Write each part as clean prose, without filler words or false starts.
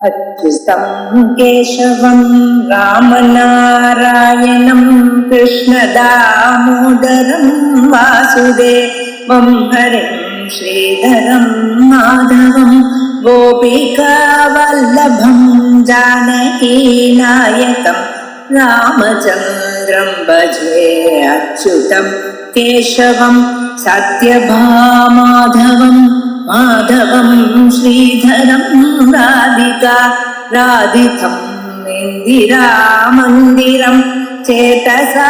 अच्युतं केशवं रामनारायणं कृष्णदामोदरं वासुदेवं हरिं श्रीधरं माधवं गोपिकावल्लभं जानकीनायकं रामचन्द्रं भजे अच्युतं केशवं सत्यभामाधवं माधवं श्रीधरं राधितं इन्दिरामन्दिरं चेतसा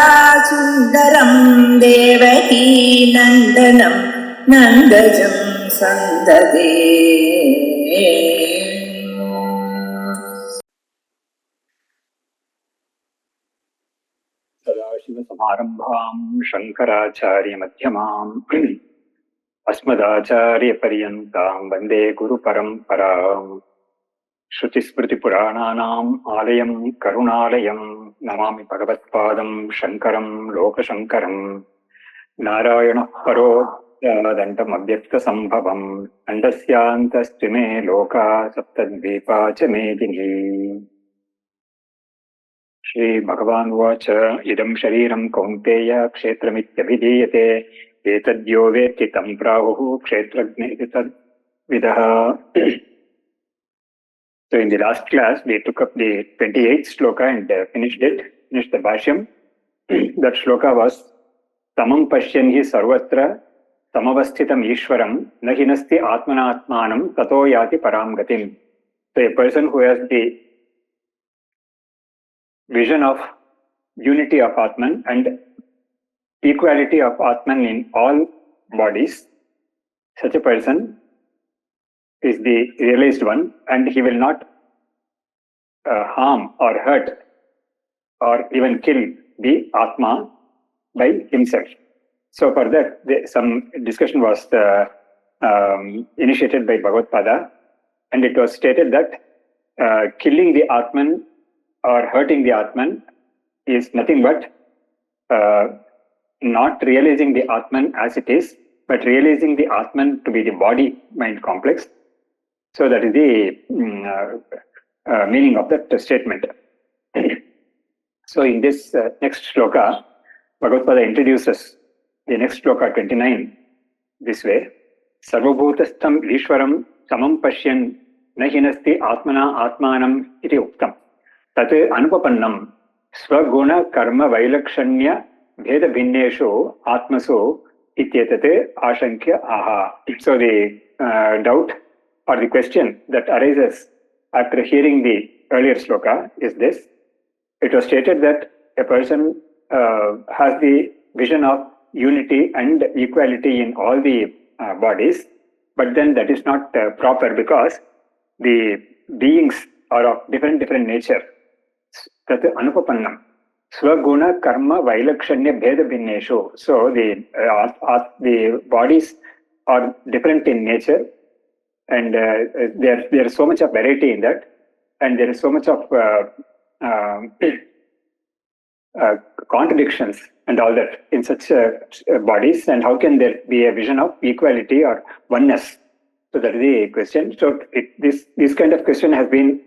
सुन्दरं देवकी नन्दनं नन्दजं सन्ददे। सदाशिवसमारम्भां शङ्कराचार्यमध्यमाम् अस्मदाचार्यपर्यन्तां वन्दे गुरुपरम्पराम्। श्रुतिस्मृतिपुराणानाम् आलयं करुणालयं नमामि भगवत्पादं शङ्करं लोकशङ्करम्। नारायणः परो दण्डमव्यक्तसम्भवम् अण्डस्यान्तस्त्विमे लोका सप्तद्वीपा च मेदिनी। श्री भगवान् उवाच इदं शरीरं कौन्तेय क्षेत्रमित्यभिधीयते एतद्यो वेत्ति तं प्राहुः क्षेत्रज्ञ इति तद्विदः। So in the last class we took up the 28th shloka and finished the bhashyam. That shloka was tamam pashyan hi sarvatra samavasthitam ishwaram nahinasti atmanatmanam tato yati param gatim. So a person who has the vision of unity of Atman and equality of Atman in all bodies, such a person is the realized one, and he will not harm or hurt or even kill the Atma by himself. So for that, some discussion was initiated by Bhagavad Pada, and it was stated that killing the Atman or hurting the Atman is nothing but not realizing the Atman as it is, but realizing the Atman to be the body-mind complex. So that is the meaning of that statement. So in this next shloka, Bhagavad Pada introduces the next shloka 29 this way: Sarvabhutastham Ishwaram samam pashyan nahinasti atmana atmanam iti uktam tat anupapannam swaguna karma vailakshanya bheda bhinneshu atmasu ityetate ashankya aha. So the doubt or the question that arises after hearing the earlier shloka is this: it was stated that a person has the vision of unity and equality in all the bodies, but then that is not proper because the beings are of different nature. Tat anupapannam swaguna karma vailakshanya bheda bhinneshu. So the bodies are different in nature, and there is so much of variety in that, and there is so much of contradictions and all that in such bodies, and how can there be a vision of equality or oneness? So that is the question. So this kind of question has been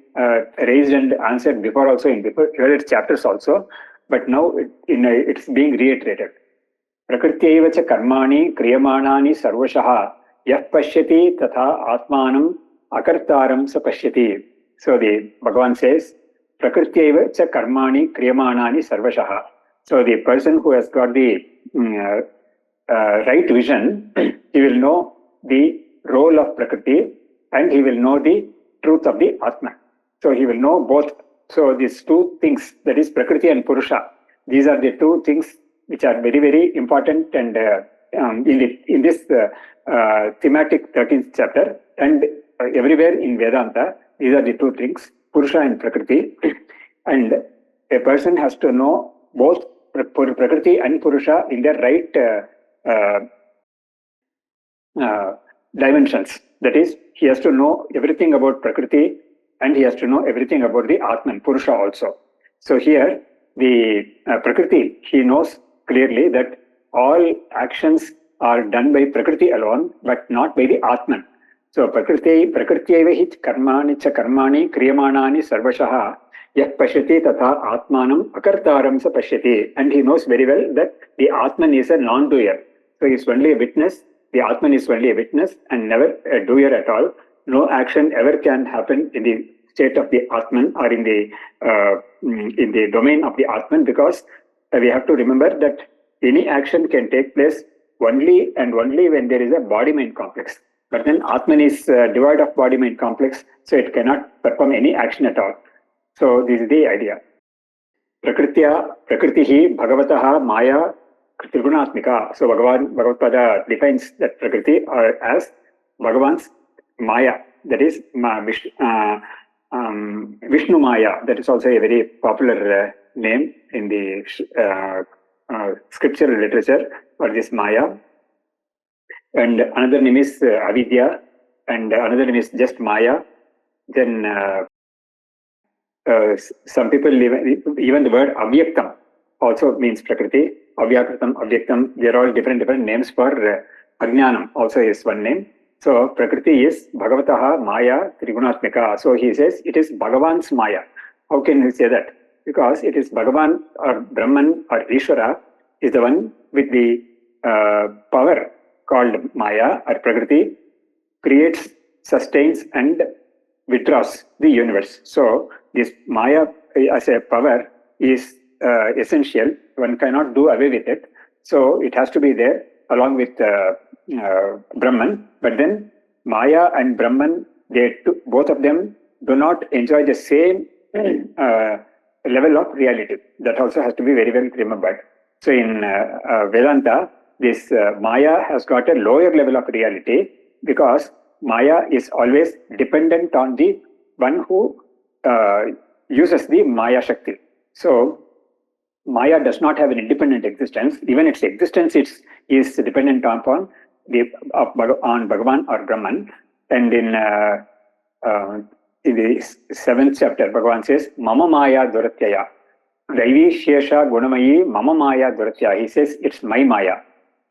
raised and answered before also in earlier chapters also, but now it's being reiterated. Prakrityaiva cha karmani kriyamanani sarvashaha yah pashyati tatha atmanam akartaram sa pashyati. So the Bhagavan says, Prakrityaiva cha karmani kriyamanani sarvashaha. So the person who has got the right vision, he will know the role of Prakriti and he will know the truth of the Atman. So he will know both. So these two things, that is Prakriti and Purusha, these are the two things which are very important, and in this thematic 13th chapter and everywhere in Vedanta, these are the two things, Purusha and Prakriti. And a person has to know both Prakriti and Purusha in their right dimensions. That is, he has to know everything about Prakriti and he has to know everything about the Atman, Purusha also. So here, the Prakriti, he knows clearly that all actions are done by Prakriti alone, but not by the Atman. So Prakrityaiva hi karmani cha karmani kriyamanani sarvashaha yah pashyati tatha atmanam akartaram sa pashyati. And he knows very well that the Atman is a non-doer. So he is only a witness. The Atman is only a witness and never a doer at all. No action ever can happen in the state of the Atman or in the domain of the Atman, because we have to remember that any action can take place only and only when there is a body-mind complex. But then Atman is devoid of body-mind complex, so it cannot perform any action at all. So this is the idea. Prakritihi Bhagavataha Maya Trigunatmika. So Bhagavad Pada defines that Prakriti as Bhagavan's Maya, that is Vishnu Maya. That is also a very popular name in the scriptural literature for this Maya. And another name is Avidya, and another name is just Maya. Then some people, even the word Avyaktam also means Prakriti. Avyakritam, Avyaktam, they are all different names for Ajnanam, also is one name. So Prakriti is Bhagavataha Maya Trigunatmika. So he says it is Bhagavan's Maya. How can we say that? Because it is Bhagavan or Brahman or Ishvara is the one with the power called Maya or Prakriti, creates, sustains and withdraws the universe. So this Maya as a power is essential. One cannot do away with it. So it has to be there along with Brahman. But then Maya and Brahman, both of them do not enjoy the same level of reality. That also has to be very well remembered. So in Vedanta, this Maya has got a lower level of reality, because Maya is always dependent on the one who uses the Maya Shakti. So Maya does not have an independent existence. Even its existence is dependent upon on Bhagavan or Brahman. And in the 7th chapter, Bhagavan says, Mama Maya Duratyaya. Daivi Shesha Gunamayi Mama Maya Duratyaya. He says, it's my Maya.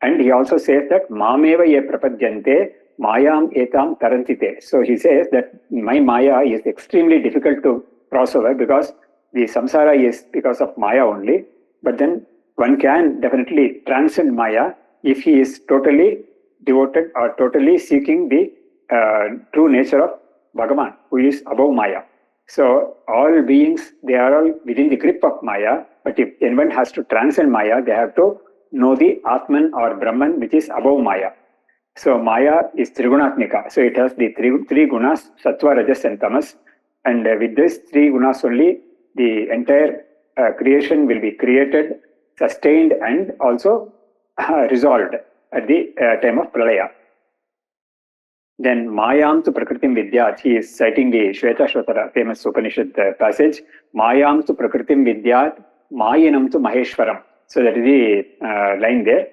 And he also says that Mameva ye prapadyante Mayam etam tarantite. So he says that my Maya is extremely difficult to cross over, because the samsara is because of Maya only. But then one can definitely transcend Maya if he is totally devoted or totally seeking the true nature of Bhagavan, who is above Maya. So all beings, they are all within the grip of Maya. But if anyone has to transcend Maya, they have to know the Atman or Brahman, which is above Maya. So Maya is Trigunatmika. So it has the three gunas, Sattva, Rajas and Tamas. And with these three gunas only, the entire creation will be created, sustained and also resolved at the time of Pralaya. Then Mayam tu Prakritim Vidyat, he is citing the Shweta Shotara, famous Upanishad passage. Mayam tu Prakritim Vidyat, Mayinam tu Maheshwaram. So that is the line there.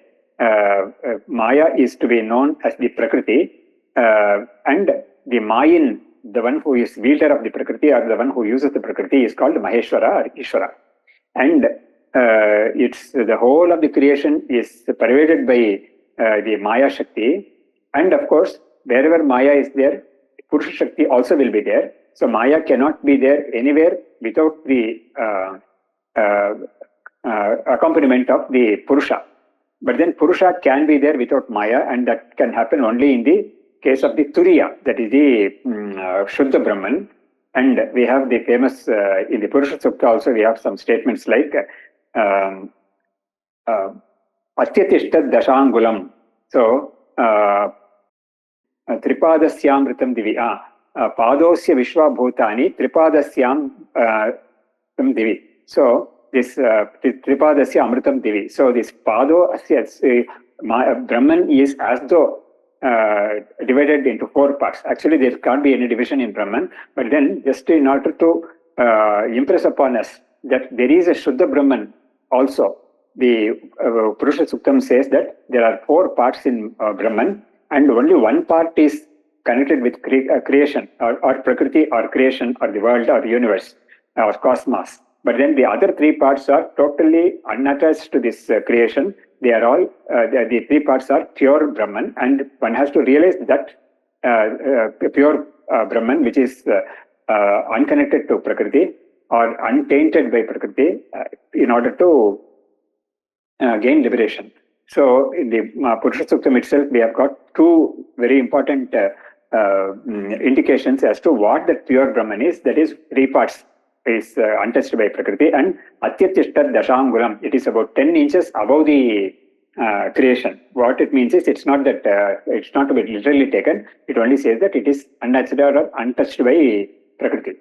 Maya is to be known as the Prakriti, and the Mayin, the one who is wielder of the Prakriti or the one who uses the Prakriti, is called Maheshwara or Ishvara. And it's the whole of the creation is pervaded by the Maya Shakti. And of course, wherever Maya is there, Purusha Shakti also will be there. So Maya cannot be there anywhere without the accompaniment of the Purusha. But then Purusha can be there without Maya, and that can happen only in the case of the Turiya, that is the Shuddha Brahman. And we have the famous, in the Purusha Sukta also, we have some statements like Atyatishta Dashangulam. So, Tripadasyamritam Divi. Padosya Vishwa Bhutani Tripadasyam Divi. So, this Tripadasya Amritam Divi. So, this Padosya Brahman is as though divided into 4 parts. Actually, there can't be any division in Brahman, but then just in order to impress upon us that there is a Shuddha Brahman also, the Purusha Suktam says that there are 4 parts in Brahman, and only one part is connected with creation or Prakriti or creation or the world or universe or cosmos. But then the other 3 parts are totally unattached to this creation. They are all, the 3 parts are pure Brahman, and one has to realize that pure Brahman, which is unconnected to Prakriti or untainted by Prakriti, in order to gain liberation. So in the Purusha Suktam itself, we have got two very important indications as to what the pure Brahman is. That is, three parts is untouched by Prakriti, and Atyatishtat Dashangulam, it is about 10 inches above the creation. What it means is, it's not that it's not to be literally taken. It only says that it is unnatural or untouched by Prakriti.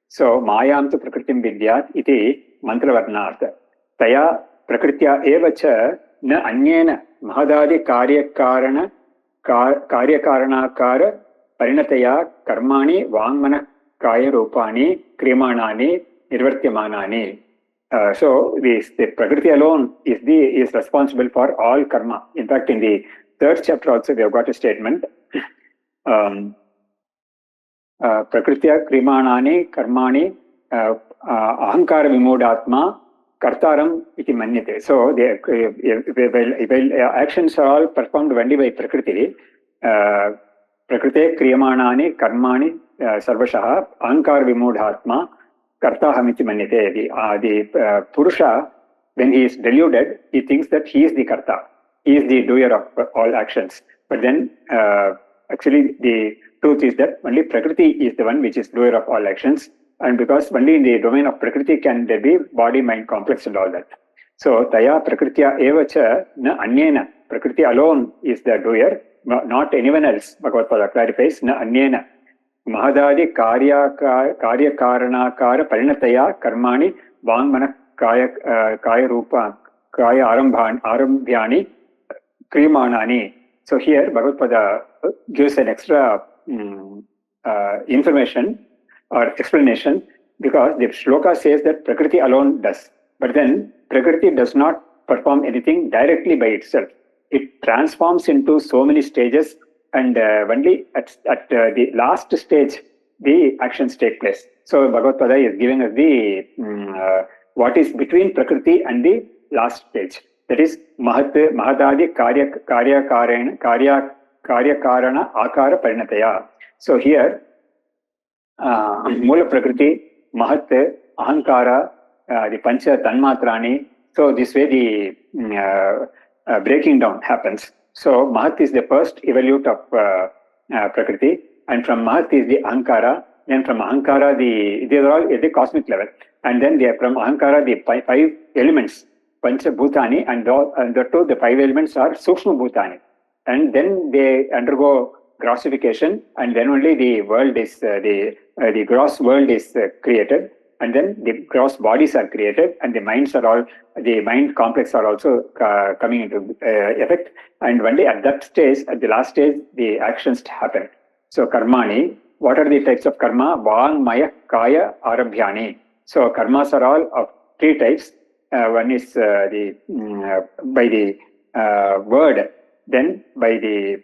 So Mayam tu Prakritim Vidyat iti mantravarnartha. Taya Prakritya eva cha na anyena mahadadi karyakaranakara parinataya karmani vangmana kaya rupani kriyamanani nirvartyamanani. So the Prakriti alone is responsible for all karma. In fact, in the third chapter also we have got a statement. Prakritya kriyamanani karmani ahankara vimodhatma kartaram iti manyate. So actions are all performed only by Prakriti. Prakrite kriyamanani karmani sarvashaha ahankara vimodhatma kartaham iti manyate. The Purusha, when he is deluded, he thinks that he is the karta. He is the doer of all actions. But then actually the truth is that only Prakriti is the one which is doer of all actions. And because only in the domain of Prakriti can there be body, mind, complex and all that. So, Taya Prakritya eva cha na anyena. Prakriti alone is the doer, not anyone else. Bhagavad Pada clarifies, na anyena. Mahadadi karyakaranakara parinataya karmani vangmana kaya rupa kaya arambhyani kriyamanani. So here Bhagavad Pada gives an extra information or explanation, because the shloka says that Prakriti alone does. But then Prakriti does not perform anything directly by itself. It transforms into so many stages, and only at the last stage the actions take place. So Bhagavad Pada is giving us the what is between Prakriti and the last stage. That is Mahadadi Karyakarana Akara Parinataya. So here Mula Prakriti, Mahat, Ahankara, the Pancha Tanmatrani. So this way the breaking down happens. So Mahat is the first evolute of Prakriti, and from Mahat is the Ahankara. Then from Ahankara, these are all at the cosmic level. And then from Ahankara, the five elements, Pancha Bhutani, and the five elements are Sukshma Bhutani. And then they undergo grossification, and then only the world is the gross world is created, and then the gross bodies are created, and the mind complex are also coming into effect. And only at that stage, at the last stage, the actions happen. So karmani, what are the types of karma? Vang, maya, kaya, arabhyani. So karmas are all of three types. One is by the word, then by the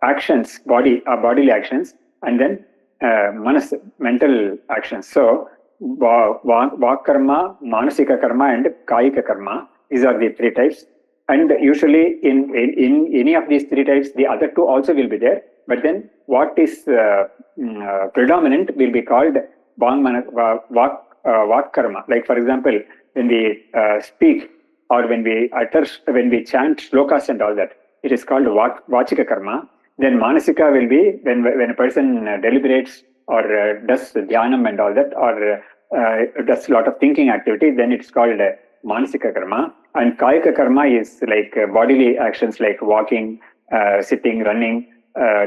actions, bodily actions, and then manas, mental actions. So vak karma, manasika karma, and kayika karma. These are the three types. And usually in any of these three types, the other two also will be there. But then what is predominant will be called vak karma. Like for example, when we speak or when we chant shlokas and all that, it is called vachika karma. Then manasika will be when a person deliberates or does dhyanam and all that, or does a lot of thinking activity, then it's called manasika karma. And kayika karma is like bodily actions like walking, sitting, running,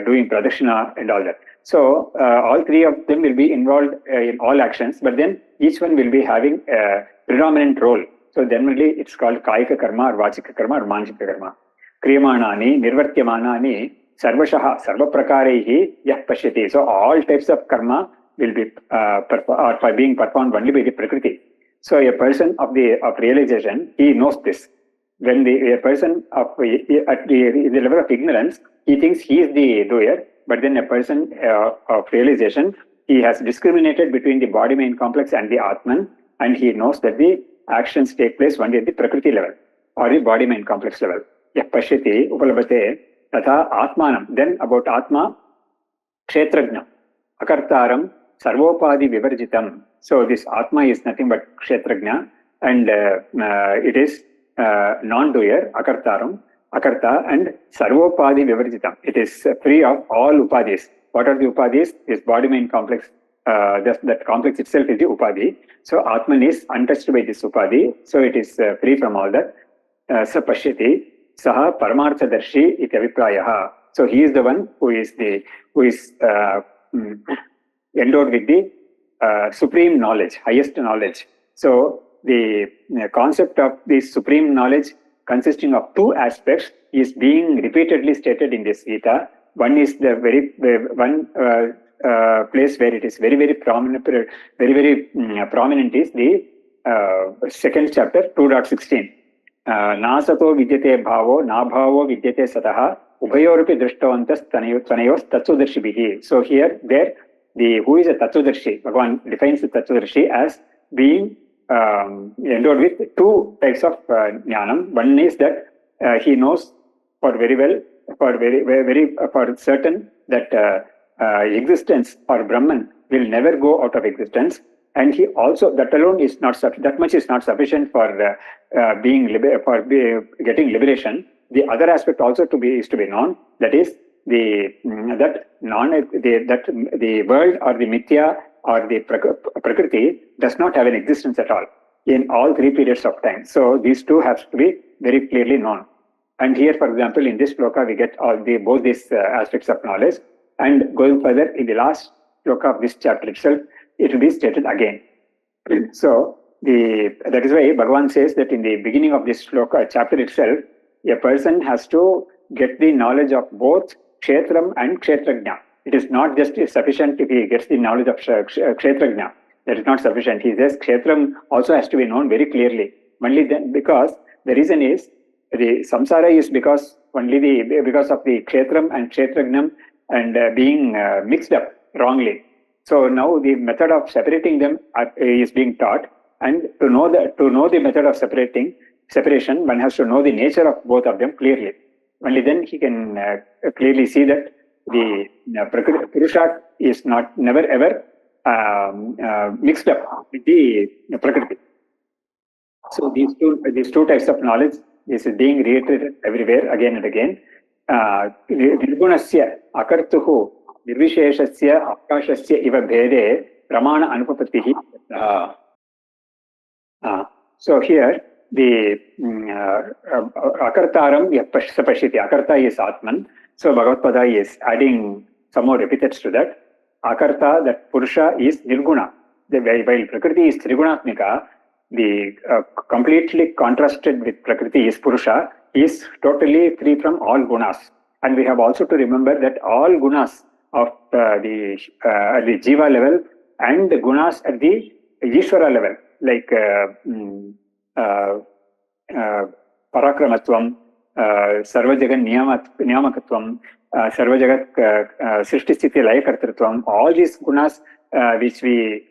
doing pradakshina and all that. So all three of them will be involved in all actions, but then each one will be having a predominant role. So then only it's called kayika karma or vachika karma or manasika karma. Kriyamanani, nirvartyamanani, sarvashaha, sarvaprakarehi yah pashyati. So all types of karma will be being performed only by the Prakriti. So a person of realization, he knows this. When a person at the level of ignorance, he thinks he is the doer, but then a person of realization, he has discriminated between the body mind complex and the Atman, and he knows that the actions take place only at the Prakriti level or the body mind complex level. Yah pashyati upalabhate tatha atmanam. Then about Atma, kshetrajna, akartaram, sarvopadi vivarjitam. So this Atma is nothing but kshetrajna, and it is non-doer, akartaram, akarta, and sarvopadi vivarjitam. It is free of all upadis. What are the upadis? This body-mind complex. That complex itself is the upadhi. So Atman is untouched by this upadhi. So it is free from all that. Sa pashyati saha paramarthadarshi iti aviprayaha. So he is the one who is endowed with the supreme knowledge, highest knowledge. So the concept of the supreme knowledge consisting of two aspects is being repeatedly stated in this Gita. One is the one place where it is very prominent, prominent is the second chapter, 2.16. Nasato vidyate bhavo, na bhavo vidyate sataha, ubhayorupi drishtavantas tanayos tatsudarshibihi. So here, there, who is a tatsudarshi? Bhagavan defines the tatsudarshi as being endowed with two types of jnanam. One is that he knows for very well, for certain that existence or Brahman will never go out of existence, and he also, that alone is not that much is not sufficient for getting liberation. The other aspect also is to be known, that is the world or the mithya or the prakriti does not have an existence at all in all three periods of time. So these two have to be very clearly known. And here, for example, in this shloka, we get both these aspects of knowledge. And going further, in the last shloka of this chapter itself, it will be stated again. So that is why Bhagavan says that in the beginning of this shloka chapter itself, a person has to get the knowledge of both kshetram and kshetrajna. It is not just sufficient if he gets the knowledge of kshetrajna. That is not sufficient. He says kshetram also has to be known very clearly. Only then, because the reason is the samsara is because of the kshetram and kshetrajnam and being mixed up wrongly. So now the method of separating them is being taught, and to know the method of separation, one has to know the nature of both of them clearly. Only then he can clearly see that the Purusha is never ever mixed up with the Prakriti. So these two types of knowledge is being reiterated everywhere again and again. Nirgunasya akartuhu nirvisheshasya akashasya iva bhede pramana anupapatihi. So here the akartaram sapashiti. Akarta is Atman. So Bhagavad Pada is adding some more epithets to that. Akarta, that Purusha, is Nirguna. While Prakriti is Trigunatmika, the completely contrasted with Prakriti is Purusha, is totally free from all gunas. And we have also to remember that all gunas of the Jiva level and the gunas at the Ishvara level, like Parakramatvam, Sarvajagan Niyamakatvam, Sarvajagat Srishtisthiti Layakartritvam, all these gunas which we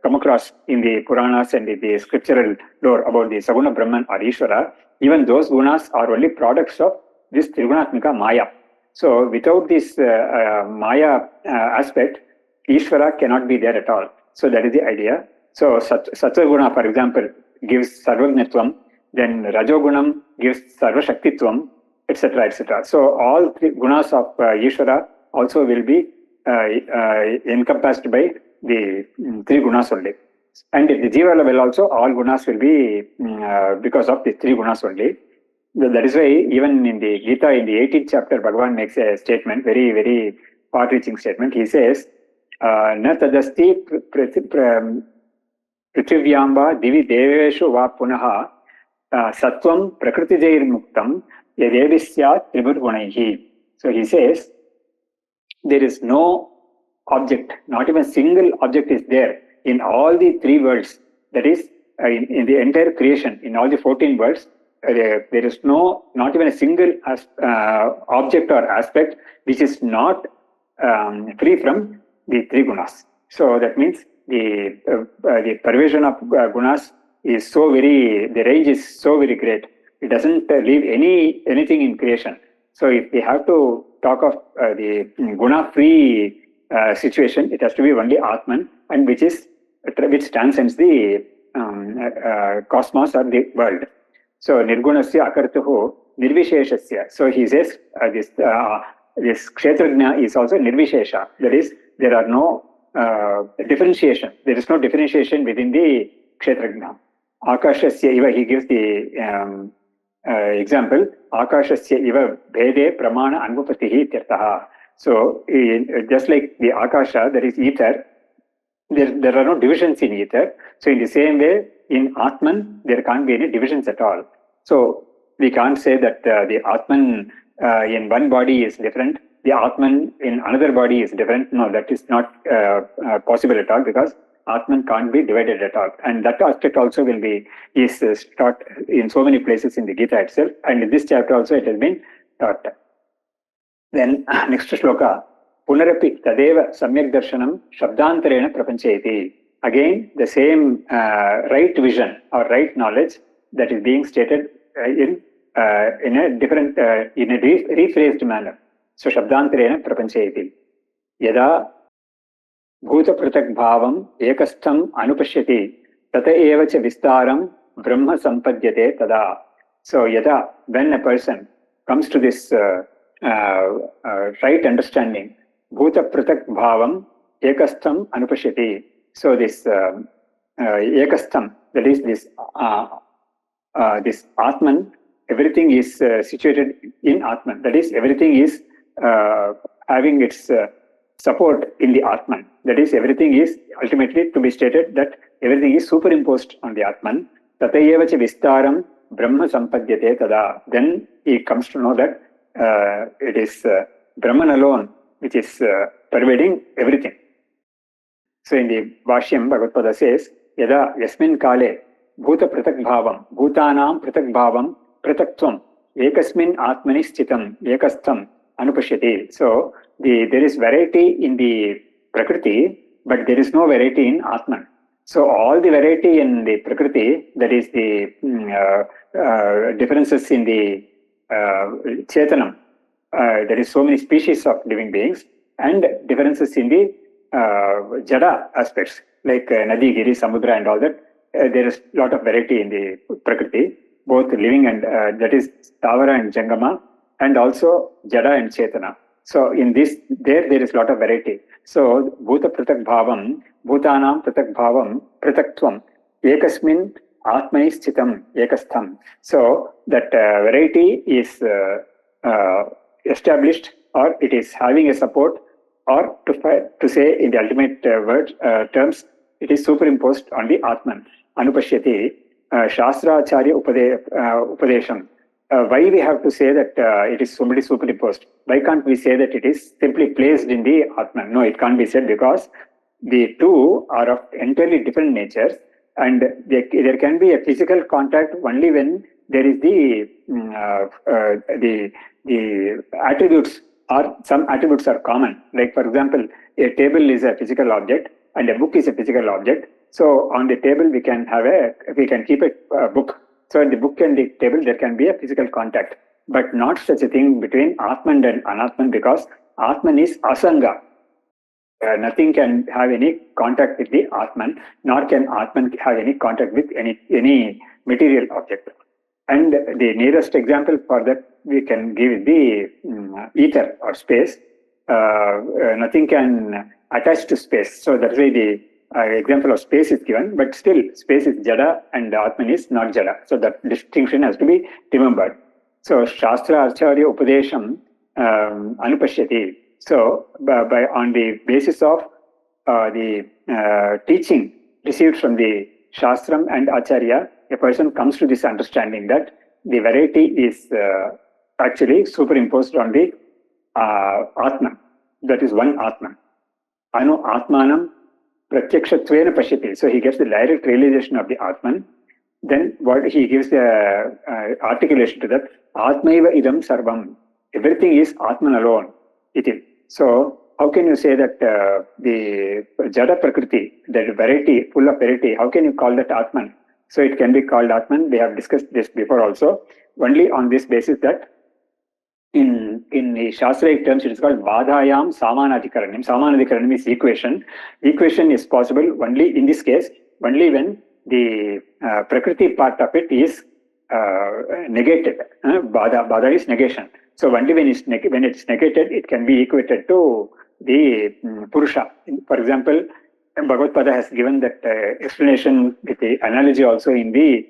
come across in the Puranas and the scriptural lore about the Saguna Brahman or Ishvara, even those gunas are only products of this Trigunatmika Maya. So without this Maya aspect, Ishvara cannot be there at all. So that is the idea. So Sattva-guna, for example, gives Sarvagnatvam, then Rajogunam gives Sarvashaktitvam, etc., etc. So all three gunas of Ishvara also will be encompassed by the three gunas only. And at the Jiva level also, all gunas will be because of the three gunas only. That is why even in the Gita, in the 18th chapter, Bhagavan makes a statement, very, very far-reaching statement. He says, Na tadasti prithvivyamba divi deveshu va punaha sattvam prakritijair muktam yadevisyat tribhurgunaihi. So he says, there is no object, not even single object is there in all the three worlds. That is, in the entire creation, in all the 14 worlds, there is not even a single object or aspect which is not free from the three gunas. So that means the pervasion of gunas is the range is so very great. It doesn't leave anything in creation. So if we have to talk of the guna-free situation, it has to be only Atman, and which transcends the cosmos or the world. So nirgunasya akartuhu nirvisheshasya. So he says this kshetrajna is also nirvishesha. That is, there are no differentiation. There is no differentiation within the kshetrajna. Akashasya iva, he gives the example, Akashasya iva bhede pramana anupatihi tirtaha. So, just like the Akasha, there is ether, there are no divisions in ether. So, in the same way, in Atman, there can't be any divisions at all. So, we can't say that the Atman in one body is different, the Atman in another body is different. No, that is not possible at all, because Atman can't be divided at all. And that aspect also is taught in so many places in the Gita itself. And in this chapter also it has been taught. Then next shloka, Punarapi tadeva samyak darshanam shabdantarena prapanchayati. Again, the same right vision or right knowledge that is being stated in a different, in a rephrased manner. So shabdantarena prapanchayati. Yada bhuta pratak bhavam ekastham anupashyati tata eva cha vistaram brahma sampadyate tada. So yada, when a person comes to this right understanding, bhuta pratak bhavam ekastham anupashyati. So this ekastham, that is this Atman, everything is situated in Atman. That is, everything is having its support in the Atman. That is, everything is ultimately to be stated that everything is superimposed on the Atman. Tatayeva cha vistaram brahma sampadyate tada. Then he comes to know that it is Brahman alone which is pervading everything. So in the Bhashyam, Bhagavad Gita says, Yada yasmin kale bhuta pratak bhavam bhutanam pratak bhavam prataktvam ekasmin atmani sthitam ekastham anupashyati. So there is variety in the Prakriti, but there is no variety in Atman. So all the variety in the Prakriti, that is the differences in the Chetanam, there is so many species of living beings, and differences in the Jada aspects, like Nadi, Giri, Samudra and all that. There is a lot of variety in the Prakriti, both living and that is Tavara and Jangama, and also Jada and Chetana. So in this, there is a lot of variety. So bhuta pratak bhavam, bhutanam pratak bhavam, prataktvam, ekasmin atmani sthitam, ekastham. So that variety is established, or it is having a support, or to say in the ultimate terms, it is superimposed on the Atman. Anupashyati, Shastra Acharya Upadesham. Why we have to say that it is somebody superimposed? Why can't we say that it is simply placed in the Atman? No, it can't be said, because the two are of entirely different natures, and there can be a physical contact only when there is the attributes, or some attributes are common. Like for example, a table is a physical object and a book is a physical object. So on the table we can keep a book. So in the book and the table there can be a physical contact, but not such a thing between Atman and Anatman, because Atman is Asanga. Nothing can have any contact with the Atman, nor can Atman have any contact with any material object. And the nearest example for that we can give is the ether or space. Nothing can attach to space. So that's why the example of space is given, but still space is Jada and Atman is not Jada. So that distinction has to be remembered. So Shastra Acharya Upadesham Anupashyati. So on the basis of the teaching received from the Shastram and Acharya, a person comes to this understanding that the variety is actually superimposed on the Atman. That is one Atman. Anu Atmanam Pratyakshatvena Pashyati. So he gets the direct realization of the Atman. Then what he gives the articulation to that, Atmaiva idam sarvam. Everything is Atman alone. Iti. So how can you say that the Jada Prakriti, that variety, full of variety, how can you call that Atman? So it can be called Atman. We have discussed this before also, only on this basis that in the Shastric terms, it is called Vadayam Samanadhikaranam. Samanadhikaranam is equation. Equation is possible only in this case, only when the Prakriti part of it is negated. Bada is negation. So only when it's negated, it can be equated to the Purusha. For example, Bhagavad Pada has given that explanation with the analogy also in the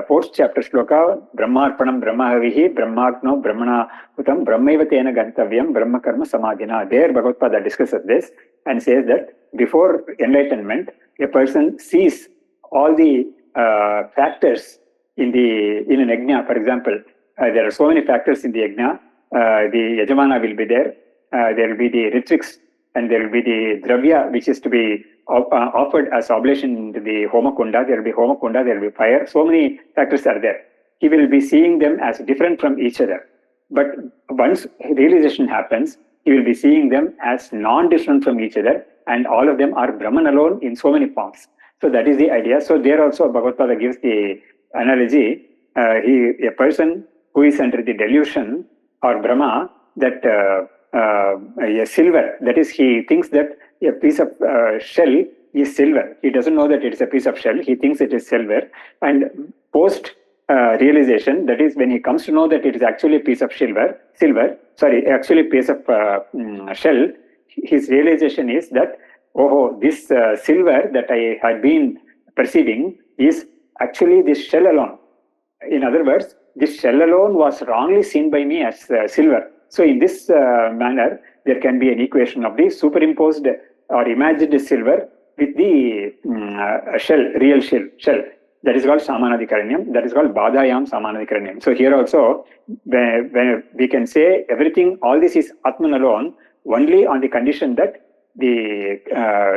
fourth chapter shloka, Brahmarpanam Brahmahavihi Brahmagno Brahmana Utam Brahmaiva Tena Gantavyam Brahma Karma Samadhina. There Bhagavad Pada discusses this and says that before enlightenment, a person sees all the factors in an yajna. For example, there are so many factors in the yajna. The yajamana will be there. There will be the ritvix, and there will be the dravya, which is to be offered as oblation to the homakunda. There will be homakunda, there will be fire. So many factors are there. He will be seeing them as different from each other. But once realization happens, he will be seeing them as non-different from each other, and all of them are Brahman alone in so many forms. So that is the idea. So there also Bhagavad Gita gives the analogy. A person who is under the delusion or Brahma, that a silver, that is, he thinks that a piece of shell is silver. He doesn't know that it is a piece of shell. He thinks it is silver. And post realization, that is when he comes to know that it is actually a piece of actually a piece of shell, his realization is that, oh, this silver that I had been perceiving is actually this shell alone. In other words, this shell alone was wrongly seen by me as silver. So in this manner, there can be an equation of the superimposed or imagined silver with the real shell. That is called Samanadhikaranyam. That is called Badayam Samanadhikaranyam. So here also, when we can say everything, all this is Atman alone, only on the condition that the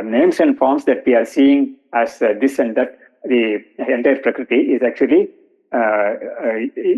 names and forms that we are seeing as this and that, the entire Prakriti is actually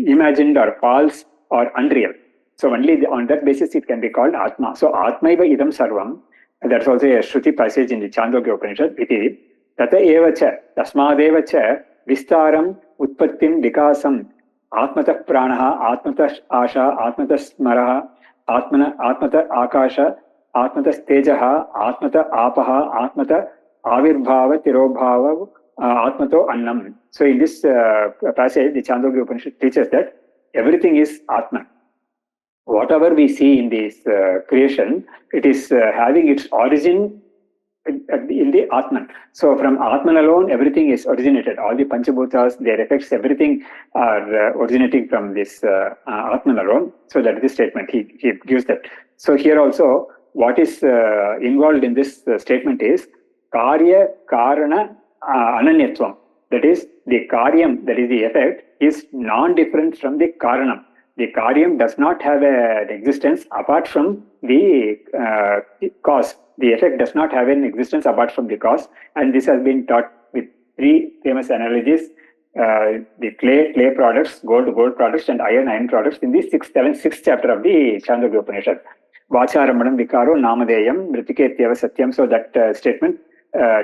imagined or false or unreal. So only on that basis it can be called Atma. So Atmaiva idam sarvam. That's also a Shruti passage in the Chandogya Upanishad. Iti tata evacha tasmadeva cha vistaram utpattim vikasam atmatah pranaha atmatah asha atmatah smaraha atmatah akasha atmatah tejaha atmatah apaha atmatah avirbhava tirobhava atmato annam. So in this passage, the Chandogya Upanishad teaches that everything is Atman. Whatever we see in this creation, it is having its origin in the Atman. So from Atman alone, everything is originated. All the Panchabhutas, their effects, everything are originating from this Atman alone. So that is the statement. He gives that. So here also, what is involved in this statement is Karya Karana Ananyatvam. That is, the Karyam, that is the effect, is non-different from the Karanam. The Karyam does not have an existence apart from the cause. The effect does not have an existence apart from the cause. And this has been taught with three famous analogies. The clay products, gold products, and iron products in the sixth chapter of the Chandogya Upanishad. Vacharammanam vikaro namadeyam mritiketyava satyam. So that statement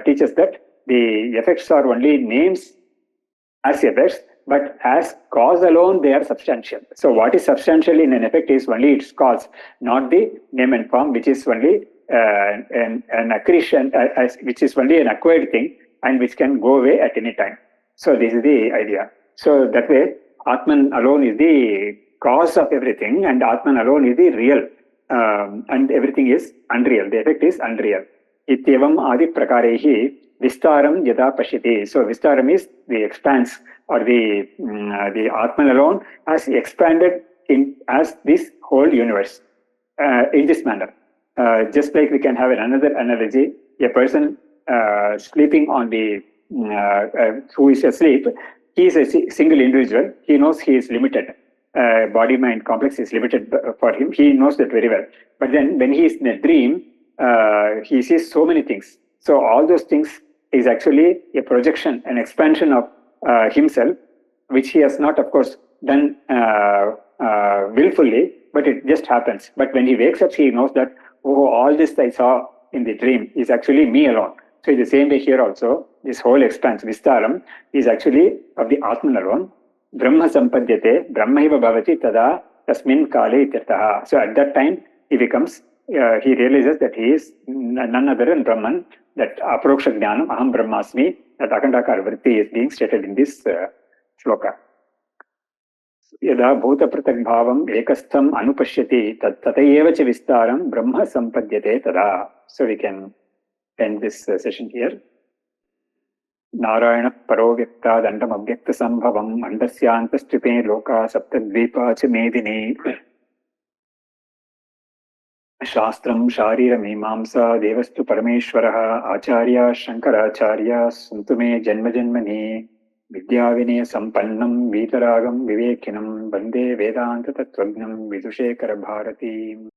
teaches that the effects are only names as effects, but as cause alone they are substantial. So what is substantial in an effect is only its cause, not the name and form, which is only an accretion, which is only an acquired thing and which can go away at any time. So this is the idea. So that way, Atman alone is the cause of everything, and Atman alone is the real, and everything is unreal. The effect is unreal. Ityavam adi prakarehi vistaram yada pashyati. So vistaram is the expanse, or the Atman alone has expanded as this whole universe in this manner. Just like we can have another analogy, a person sleeping on the who is asleep, he is a single individual. He knows he is limited. Body-mind complex is limited for him. He knows that very well. But then when he is in a dream, he sees so many things. So all those things is actually a projection, an expansion of himself, which he has not, of course, done willfully, but it just happens. But when he wakes up, he knows that, oh, all this I saw in the dream is actually me alone. So in the same way here also, this whole expanse, Vistaram, is actually of the Atman alone. Brahma sampadyate, Brahmaiva bhavati tada tasmin kale ityartha. So at that time, he becomes, he realizes that he is none other than Brahman, that aproksha jnanam, aham brahmasmi, that akandakara vritti is being stated in this shloka. यदा भूतपृथग्भावम् एकस्थम् अनुपश्यति तथैव च विस्तारं ब्रह्म सम्पद्यते तदा. So we can end this session here. नारायणः परो व्यक्तादण्डमव्यक्तसम्भवम् अण्डस्यान्तस्थिते लोका सप्तद्वीपा च मेदिनी. शास्त्रं शारीरमीमांसा देवस्तु परमेश्वरः आचार्याः शङ्कराचार्याः सन्तु मे जन्मजन्मनि. विद्याविनयसम्पन्नं वीतरागं विवेकिनं वन्दे वेदान्ततत्त्वज्ञं विदुषेखरभारतीम्.